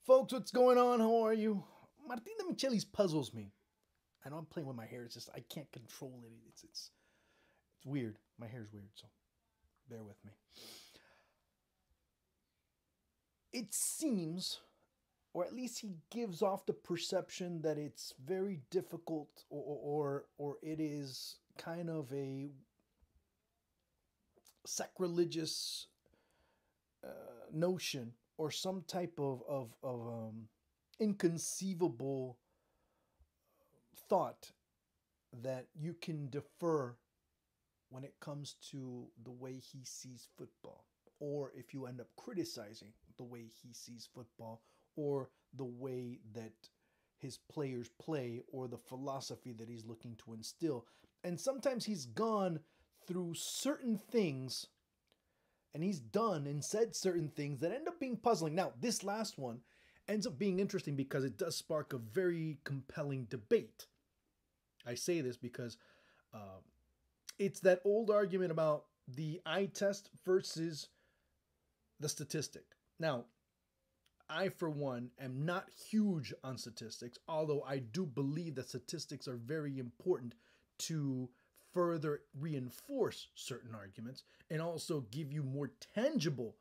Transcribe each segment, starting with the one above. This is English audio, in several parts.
Folks, what's going on? How are you? Martina Michelis puzzles me. I know I'm playing with my hair. It's just I can't control it. It's weird. My hair's weird, so bear with me. It seems, or at least he gives off the perception that it's very difficult, or it is kind of a sacrilegious notion or some type of inconceivable thought that you can defer when it comes to the way he sees football, or if you end up criticizing the way he sees football, or the way that his players play, or the philosophy that he's looking to instill. And sometimes he's gone through certain things and he's done and said certain things that end up being puzzling. Now, this last one ends up being interesting because it does spark a very compelling debate. I say this because it's that old argument about the eye test versus the statistic. Now, I, for one, am not huge on statistics, although I do believe that statistics are very important to further reinforce certain arguments and also give you more tangible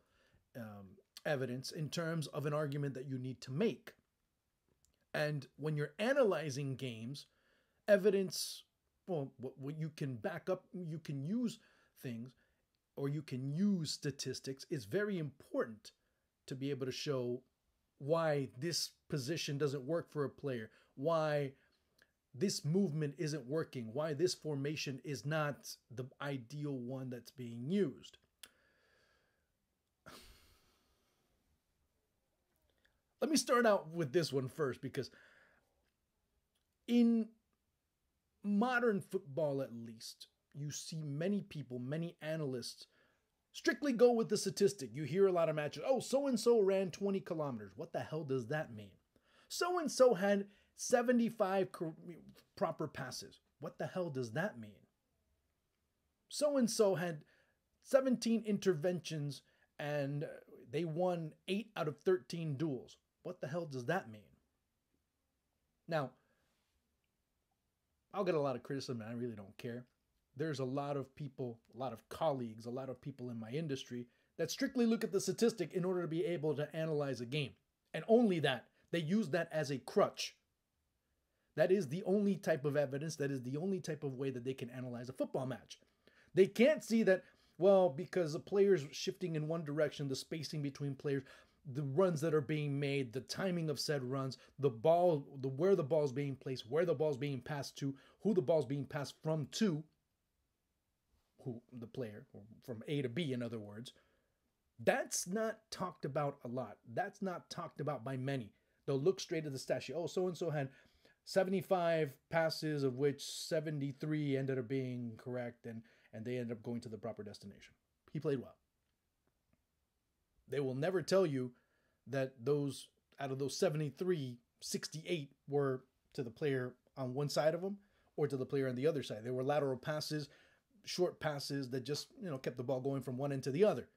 evidence in terms of an argument that you need to make. And when you're analyzing games, evidence, well, what you can back up, you can use things, or you can use statistics, is very important to be able to show why this position doesn't work for a player, why this movement isn't working, why this formation is not the ideal one that's being used. Let me start out with this one first, because in modern football, at least, you see many people, many analysts strictly go with the statistic. You hear a lot of matches. Oh, so-and-so ran 20 kilometers. What the hell does that mean? So-and-so had 75 proper passes. What the hell does that mean? So-and-so had 17 interventions and they won 8 out of 13 duels. What the hell does that mean? Now, I'll get a lot of criticism and I really don't care. There's a lot of people, a lot of colleagues, a lot of people in my industry that strictly look at the statistic in order to be able to analyze a game. And only that. They use that as a crutch. That is the only type of evidence, that is the only type of way that they can analyze a football match. They can't see that, well, because the player's shifting in one direction, the spacing between players, the runs that are being made, the timing of said runs, the ball, where the ball's being placed, where the ball's being passed to, who the ball's being passed from to, who the player, from A to B, in other words. That's not talked about a lot. That's not talked about by many. They'll look straight at the stat sheet. Oh, so-and-so had 75 passes, of which 73 ended up being correct, and they ended up going to the proper destination. He played well. They will never tell you that those, out of those 73, 68 were to the player on one side of them or to the player on the other side. They were lateral passes, short passes that just, kept the ball going from one end to the other.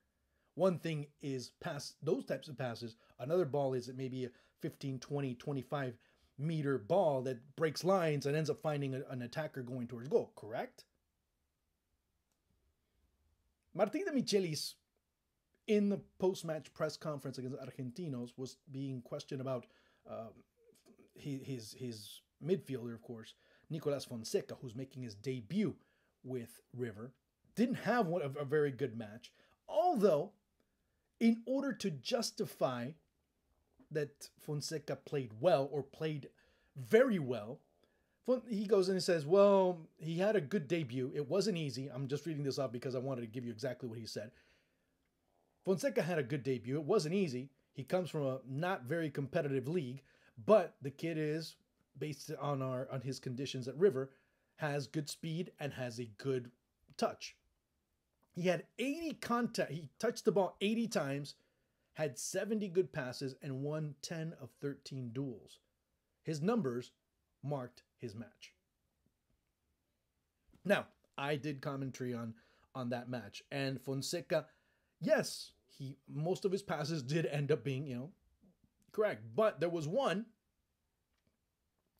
One thing is pass those types of passes. Another ball is maybe a 15, 20, 25 meter ball that breaks lines and ends up finding an attacker going towards goal, correct? Martina Michelis, in the post-match press conference against Argentinos, was being questioned about his midfielder, of course, Nicolas Fonseca, who's making his debut with River. Didn't have a very good match, although in order to justify that Fonseca played well or played very well, he goes in and says, well, he had a good debut. It wasn't easy. I'm just reading this off because I wanted to give you exactly what he said. Fonseca had a good debut. It wasn't easy. He comes from a not very competitive league, but the kid is, based on his conditions at River, has good speed and has a good touch. He had 80 contact. He touched the ball 80 times, had 70 good passes, and won 10 of 13 duels. His numbers marked his match. Now, I did commentary on that match, and Fonseca, yes, most of his passes did end up being, Correct. But there was one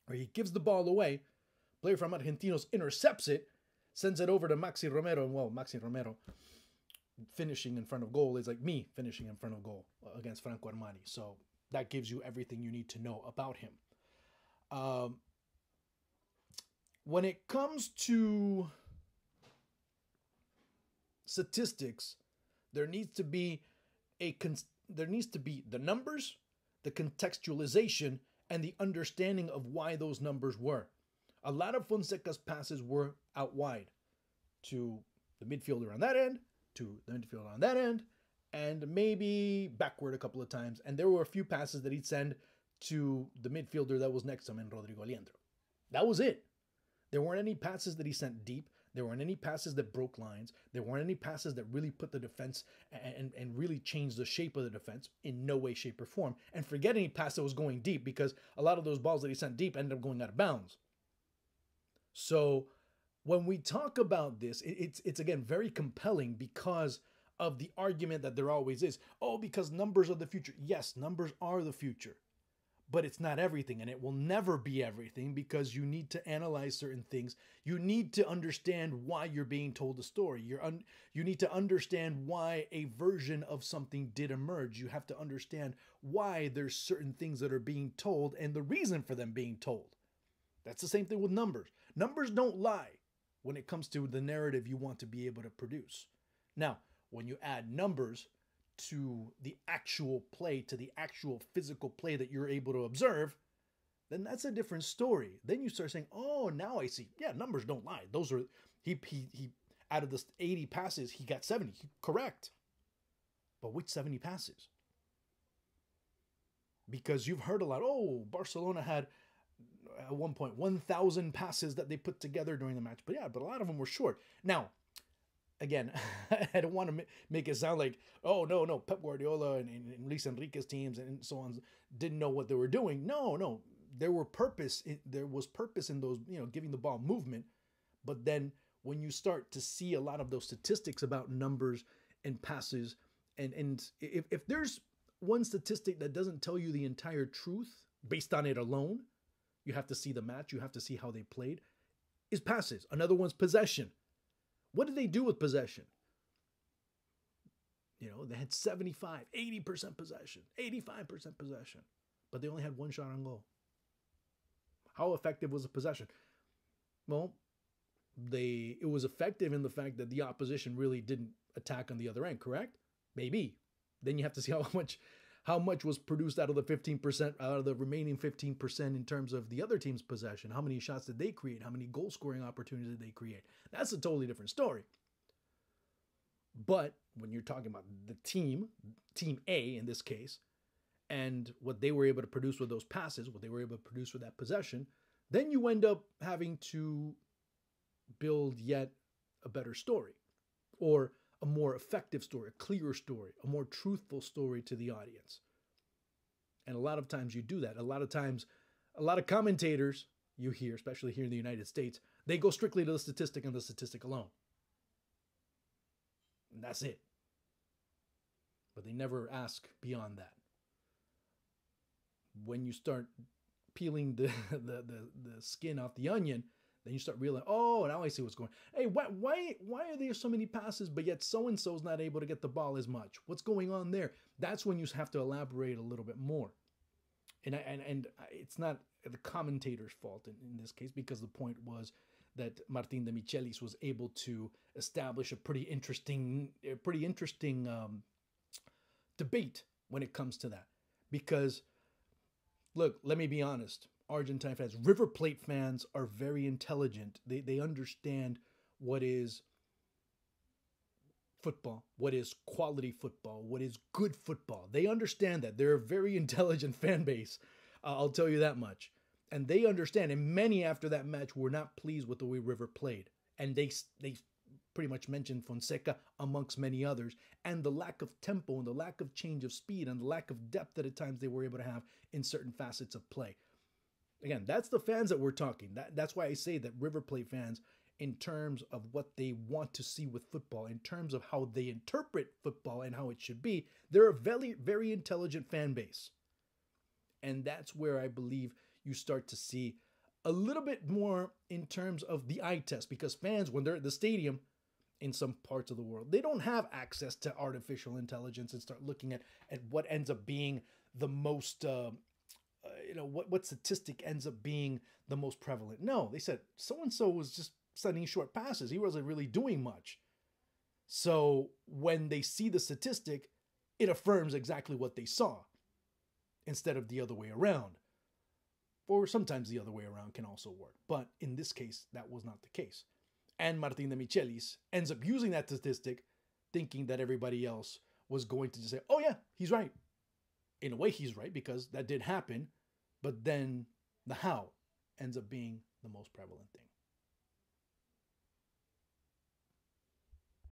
where he gives the ball away. Player from Argentinos intercepts it, sends it over to Maxi Romero. Well, Maxi Romero finishing in front of goal is like me finishing in front of goal against Franco Armani. So that gives you everything you need to know about him. When it comes to statistics, there needs to be the numbers, the contextualization, and the understanding of why those numbers were. A lot of Fonseca's passes were out wide to the midfielder on that end, to the midfielder on that end, and maybe backward a couple of times. And there were a few passes that he'd send to the midfielder that was next to him in Rodrigo Aliendro. That was it. There weren't any passes that he sent deep. There weren't any passes that broke lines. There weren't any passes that really put the defense and really changed the shape of the defense in no way, shape, or form. And forget any pass that was going deep, because a lot of those balls that he sent deep ended up going out of bounds. So when we talk about this, it's again very compelling because of the argument that there always is. Oh, because numbers are the future. Yes, numbers are the future. But it's not everything, and it will never be everything, because you need to analyze certain things. You need to understand why you're being told a story. You need to understand why a version of something did emerge. You have to understand why there's certain things that are being told and the reason for them being told. That's the same thing with numbers. Numbers don't lie when it comes to the narrative you want to be able to produce. Now, when you add numbers to the actual play, to the actual physical play that you're able to observe, then that's a different story. Then you start saying, oh, now I see. Yeah, numbers don't lie. Those are, he out of the 80 passes, he got 70. Correct. But which 70 passes? Because you've heard a lot, oh, Barcelona had at one point 1,000 passes that they put together during the match. But yeah, but a lot of them were short. Now, again, I don't want to make it sound like, oh, no, Pep Guardiola and Luis Enrique's teams and so on didn't know what they were doing. No, there was purpose in those, giving the ball movement. But then when you start to see a lot of those statistics about numbers and passes, and if there's one statistic that doesn't tell you the entire truth based on it alone, you have to see the match, you have to see how they played, is passes. Another one's possession. What did they do with possession? They had 75, 80% possession, 85% possession, but they only had one shot on goal. How effective was the possession? Well, it was effective in the fact that the opposition really didn't attack on the other end, correct? Maybe. Then you have to see how much was produced out of the 15%, out of the remaining 15% in terms of the other team's possession. How many shots did they create? How many goal-scoring opportunities did they create? That's a totally different story. But when you're talking about the team A in this case, and what they were able to produce with those passes, what they were able to produce with that possession, then you end up having to build yet a better story, or a more effective story, a clearer story, a more truthful story to the audience. And a lot of times you do that. A lot of times, a lot of commentators you hear, especially here in the United States, they go strictly to the statistic and the statistic alone. And that's it. But they never ask beyond that. When you start peeling the skin off the onion, then you start realizing, oh, now I see what's going on. Hey, why are there so many passes, but yet so-and-so's not able to get the ball as much? What's going on there? That's when you have to elaborate a little bit more. And it's not the commentator's fault in this case, because the point was that Martin de Michelis was able to establish a pretty interesting debate when it comes to that. Because, look, let me be honest. Argentine fans, River Plate fans are very intelligent. They understand what is football, what is quality football, what is good football. They understand that. They're a very intelligent fan base. I'll tell you that much. And they understand. And many after that match were not pleased with the way River played. And they pretty much mentioned Fonseca amongst many others, and the lack of tempo and the lack of change of speed and the lack of depth that at times they were able to have in certain facets of play. Again, that's the fans that we're talking. That's why I say that River Plate fans, in terms of what they want to see with football, in terms of how they interpret football and how it should be, they're a very, very intelligent fan base. And that's where I believe you start to see a little bit more in terms of the eye test, because fans, when they're at the stadium in some parts of the world, they don't have access to artificial intelligence and start looking at what ends up being the most, what statistic ends up being the most prevalent. No, they said so-and-so was just sending short passes. He wasn't really doing much. So when they see the statistic, it affirms exactly what they saw instead of the other way around. Or sometimes the other way around can also work. But in this case, that was not the case. And Martin de Michelis ends up using that statistic thinking that everybody else was going to just say, oh yeah, he's right. In a way, he's right, because that did happen. But then the how ends up being the most prevalent thing.